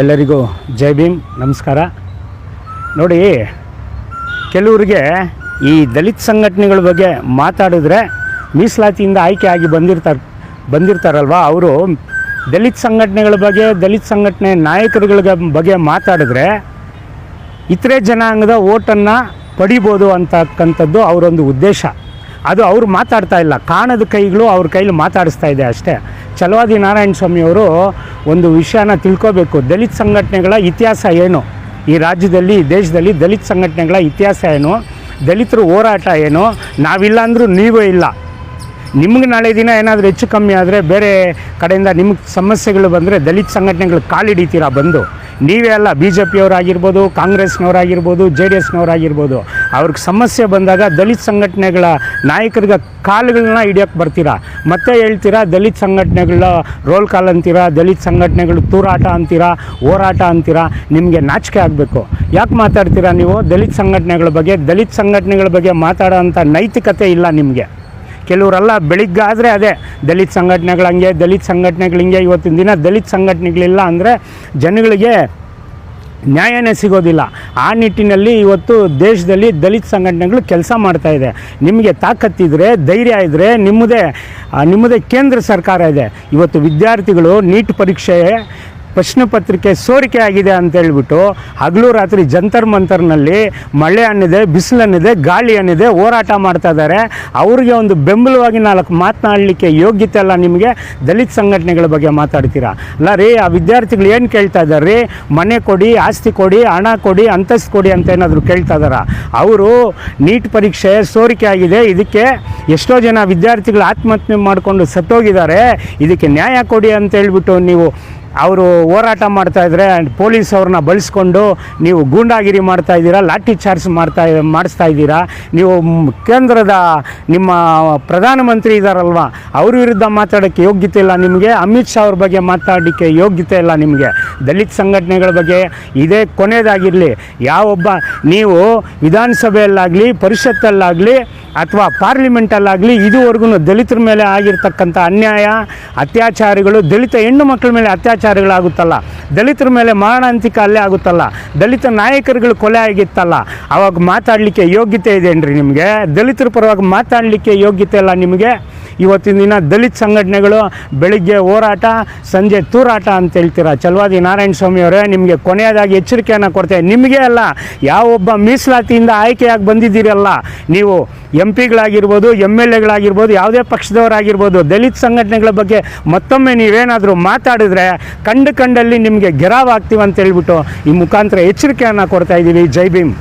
ಎಲ್ಲರಿಗೂ ಜೈ ಭೀಮ್, ನಮಸ್ಕಾರ. ನೋಡಿ, ಕೆಲವರಿಗೆ ಈ ದಲಿತ ಸಂಘಟನೆಗಳ ಬಗ್ಗೆ ಮಾತಾಡಿದ್ರೆ ಮೀಸಲಾತಿಯಿಂದ ಆಯ್ಕೆ ಆಗಿ ಬಂದಿರ್ತಾರಲ್ವ, ಅವರು ದಲಿತ ಸಂಘಟನೆಗಳ ಬಗ್ಗೆ, ದಲಿತ ಸಂಘಟನೆ ನಾಯಕರುಗಳ ಬಗ್ಗೆ ಮಾತಾಡಿದ್ರೆ ಇತರೆ ಜನಾಂಗದ ಓಟನ್ನು ಪಡಿಬೋದು ಅಂತಕ್ಕಂಥದ್ದು ಅವರೊಂದು ಉದ್ದೇಶ. ಅದು ಅವರು ಮಾತಾಡ್ತಾ ಇಲ್ಲ, ಕಾಣದ ಕೈಗಳು ಅವ್ರ ಕೈಲಿ ಮಾತಾಡಿಸ್ತಾ ಇದೆ ಅಷ್ಟೇ. ಛಲವಾದಿ ನಾರಾಯಣ ಸ್ವಾಮಿಯವರು ಒಂದು ವಿಷಯನ ತಿಳ್ಕೋಬೇಕು. ದಲಿತ ಸಂಘಟನೆಗಳ ಇತಿಹಾಸ ಏನು, ಈ ರಾಜ್ಯದಲ್ಲಿ, ಈ ದೇಶದಲ್ಲಿ ದಲಿತ ಸಂಘಟನೆಗಳ ಇತಿಹಾಸ ಏನು, ದಲಿತರ ಹೋರಾಟ ಏನು. ನಾವಿಲ್ಲ ಅಂದರೂ ನೀವೇ ಇಲ್ಲ. ನಿಮ್ಗೆ ನಾಳೆ ದಿನ ಏನಾದರೂ ಹೆಚ್ಚು ಕಮ್ಮಿ ಆದರೆ, ಬೇರೆ ಕಡೆಯಿಂದ ನಿಮ್ಗೆ ಸಮಸ್ಯೆಗಳು ಬಂದರೆ ದಲಿತ ಸಂಘಟನೆಗಳು ಕಾಲಿಡಿತೀರಾ ಬಂದು. ನೀವೇ ಅಲ್ಲ, ಬಿ ಜೆ ಪಿಯವರಾಗಿರ್ಬೋದು, ಕಾಂಗ್ರೆಸ್ನವರಾಗಿರ್ಬೋದು, ಜೆ ಡಿ ಎಸ್ನವರಾಗಿರ್ಬೋದು, ಅವ್ರಿಗೆ ಸಮಸ್ಯೆ ಬಂದಾಗ ದಲಿತ ಸಂಘಟನೆಗಳ ನಾಯಕರಿಗೆ ಕಾಲುಗಳನ್ನ ಹಿಡಿಯೋಕ್ಕೆ ಬರ್ತೀರಾ. ಮತ್ತೆ ಹೇಳ್ತೀರಾ ದಲಿತ ಸಂಘಟನೆಗಳ ರೋಲ್ ಕಾಲ್ ಅಂತೀರಾ, ದಲಿತ ಸಂಘಟನೆಗಳು ತೂರಾಟ ಅಂತೀರಾ, ಹೋರಾಟ ಅಂತೀರಾ. ನಿಮಗೆ ನಾಚಿಕೆ ಆಗಬೇಕು. ಯಾಕೆ ಮಾತಾಡ್ತೀರಾ ನೀವು ದಲಿತ ಸಂಘಟನೆಗಳ ಬಗ್ಗೆ? ದಲಿತ ಸಂಘಟನೆಗಳ ಬಗ್ಗೆ ಮಾತಾಡೋ ಅಂಥ ನೈತಿಕತೆ ಇಲ್ಲ ನಿಮಗೆ. ಕೆಲವರೆಲ್ಲ ಬೆಳಿಗ್ಗಾದರೆ ಅದೇ ದಲಿತ ಸಂಘಟನೆಗಳಂಗೆ, ದಲಿತ ಸಂಘಟನೆಗಳಿಂಗೆ. ಇವತ್ತಿನ ದಿನ ದಲಿತ ಸಂಘಟನೆಗಳಿಲ್ಲ ಅಂದರೆ ಜನಗಳಿಗೆ ನ್ಯಾಯನೇ ಸಿಗೋದಿಲ್ಲ. ಆ ನಿಟ್ಟಿನಲ್ಲಿ ಇವತ್ತು ದೇಶದಲ್ಲಿ ದಲಿತ ಸಂಘಟನೆಗಳು ಕೆಲಸ ಮಾಡ್ತಾಯಿದೆ. ನಿಮಗೆ ತಾಕತ್ತಿದ್ರೆ, ಧೈರ್ಯ ಇದ್ದರೆ, ನಿಮ್ಮದೇ ಕೇಂದ್ರ ಸರ್ಕಾರ ಇದೆ. ಇವತ್ತು ವಿದ್ಯಾರ್ಥಿಗಳು ನೀಟ್ ಪರೀಕ್ಷೆ ಪ್ರಶ್ನೆ ಪತ್ರಿಕೆ ಸೋರಿಕೆ ಆಗಿದೆ ಅಂತೇಳ್ಬಿಟ್ಟು ಹಗಲು ರಾತ್ರಿ ಜಂತರ್ ಮಂತರ್ನಲ್ಲಿ ಮಳೆ ಅನ್ನಿದೆ, ಬಿಸಿಲು ಅನ್ನಿದೆ, ಗಾಳಿ ಅನ್ನಿದೆ ಹೋರಾಟ ಮಾಡ್ತಾ ಇದ್ದಾರೆ. ಅವ್ರಿಗೆ ಒಂದು ಬೆಂಬಲವಾಗಿ 4 ಮಾತನಾಡಲಿಕ್ಕೆ ಯೋಗ್ಯತೆ ಅಲ್ಲ ನಿಮಗೆ. ದಲಿತ ಸಂಘಟನೆಗಳ ಬಗ್ಗೆ ಮಾತಾಡ್ತೀರಾ ಅಲ್ಲ ರೀ? ಆ ವಿದ್ಯಾರ್ಥಿಗಳು ಏನು ಕೇಳ್ತಾ ಇದ್ದಾರೆ ರೀ? ಮನೆ ಕೊಡಿ, ಆಸ್ತಿ ಕೊಡಿ, ಹಣ ಕೊಡಿ, ಅಂತಸ್ತು ಕೊಡಿ ಅಂತ ಏನಾದರೂ ಕೇಳ್ತಾ ಇದ್ದಾರಾ? ಅವರು ನೀಟ್ ಪರೀಕ್ಷೆ ಸೋರಿಕೆ ಆಗಿದೆ, ಇದಕ್ಕೆ ಎಷ್ಟೋ ಜನ ವಿದ್ಯಾರ್ಥಿಗಳು ಆತ್ಮಹತ್ಯೆ ಮಾಡಿಕೊಂಡು ಸತ್ತೋಗಿದ್ದಾರೆ, ಇದಕ್ಕೆ ನ್ಯಾಯ ಕೊಡಿ ಅಂತ ಹೇಳ್ಬಿಟ್ಟು ನೀವು ಅವರು ಹೋರಾಟ ಮಾಡ್ತಾಯಿದ್ರೆ ಪೊಲೀಸ್ ಅವ್ರನ್ನ ಬಳಸ್ಕೊಂಡು ನೀವು ಗೂಂಡಾಗಿರಿ ಮಾಡ್ತಾಯಿದ್ದೀರಾ, ಲಾಠಿ ಚಾರ್ಜ್ ಮಾಡಿಸ್ತಾ ಇದ್ದೀರಾ. ನೀವು ಕೇಂದ್ರದ ನಿಮ್ಮ ಪ್ರಧಾನಮಂತ್ರಿ ಇದ್ದಾರಲ್ವ, ಅವ್ರ ವಿರುದ್ಧ ಮಾತಾಡೋಕ್ಕೆ ಯೋಗ್ಯತೆ ಇಲ್ಲ ನಿಮಗೆ. ಅಮಿತ್ ಶಾ ಅವ್ರ ಬಗ್ಗೆ ಮಾತಾಡೋಕ್ಕೆ ಯೋಗ್ಯತೆ ಇಲ್ಲ ನಿಮಗೆ. ದಲಿತ ಸಂಘಟನೆಗಳ ಬಗ್ಗೆ ಇದೇ ಕೊನೆಯದಾಗಿರಲಿ. ಯಾವೊಬ್ಬ ನೀವು ವಿಧಾನಸಭೆಯಲ್ಲಾಗಲಿ, ಪರಿಷತ್ತಲ್ಲಾಗಲಿ ಅಥವಾ ಪಾರ್ಲಿಮೆಂಟಲ್ಲಾಗಲಿ ಇದುವರೆಗೂ ದಲಿತರ ಮೇಲೆ ಆಗಿರ್ತಕ್ಕಂಥ ಅನ್ಯಾಯ, ಅತ್ಯಾಚಾರಗಳು, ದಲಿತ ಹೆಣ್ಣು ಮಕ್ಕಳ ಮೇಲೆ ಅತ್ಯಾಚಾರಗಳಾಗುತ್ತಲ್ಲ, ದಲಿತರ ಮೇಲೆ ಮಾರಣಾಂತಿಕ ಹಲ್ಲೆ ಆಗುತ್ತಲ್ಲ, ದಲಿತ ನಾಯಕರುಗಳು ಕೊಲೆ ಆಗಿತ್ತಲ್ಲ, ಅವಾಗ ಮಾತಾಡಲಿಕ್ಕೆ ಯೋಗ್ಯತೆ ಇದೆಯೇನ್ರಿ ನಿಮಗೆ? ದಲಿತರ ಪರವಾಗಿ ಮಾತಾಡಲಿಕ್ಕೆ ಯೋಗ್ಯತೆ ಇಲ್ಲ ನಿಮಗೆ. ಇವತ್ತಿನ ದಿನ ದಲಿತ ಸಂಘಟನೆಗಳು ಬೆಳಿಗ್ಗೆ ಹೋರಾಟ, ಸಂಜೆ ತೂರಾಟ ಅಂತ ಹೇಳ್ತೀರಾ. ಛಲವಾದಿ ನಾರಾಯಣ ಸ್ವಾಮಿಯವರೇ, ನಿಮಗೆ ಕೊನೆಯದಾಗಿ ಎಚ್ಚರಿಕೆಯನ್ನು ಕೊಡ್ತೇವೆ. ನಿಮಗೆ ಅಲ್ಲ, ಯಾವೊಬ್ಬ ಮೀಸಲಾತಿಯಿಂದ ಆಯ್ಕೆಯಾಗಿ ಬಂದಿದ್ದೀರಲ್ಲ ನೀವು, ಎಂ ಪಿಗಳಾಗಿರ್ಬೋದು, ಎಮ್ ಎಲ್ ಎಗಳಾಗಿರ್ಬೋದು, ಯಾವುದೇ ಪಕ್ಷದವರಾಗಿರ್ಬೋದು, ದಲಿತ ಸಂಘಟನೆಗಳ ಬಗ್ಗೆ ಮತ್ತೊಮ್ಮೆ ನೀವೇನಾದರೂ ಮಾತಾಡಿದ್ರೆ ಕಂಡಲ್ಲಿ ನಿಮಗೆ ಗೆರಾವ್ ಆಗ್ತೀವಿ ಅಂತ ಹೇಳ್ಬಿಟ್ಟು ಈ ಮುಖಾಂತರ ಎಚ್ಚರಿಕೆಯನ್ನು ಕೊಡ್ತಾ ಇದ್ದೀವಿ. ಜೈ ಭೀಮ್.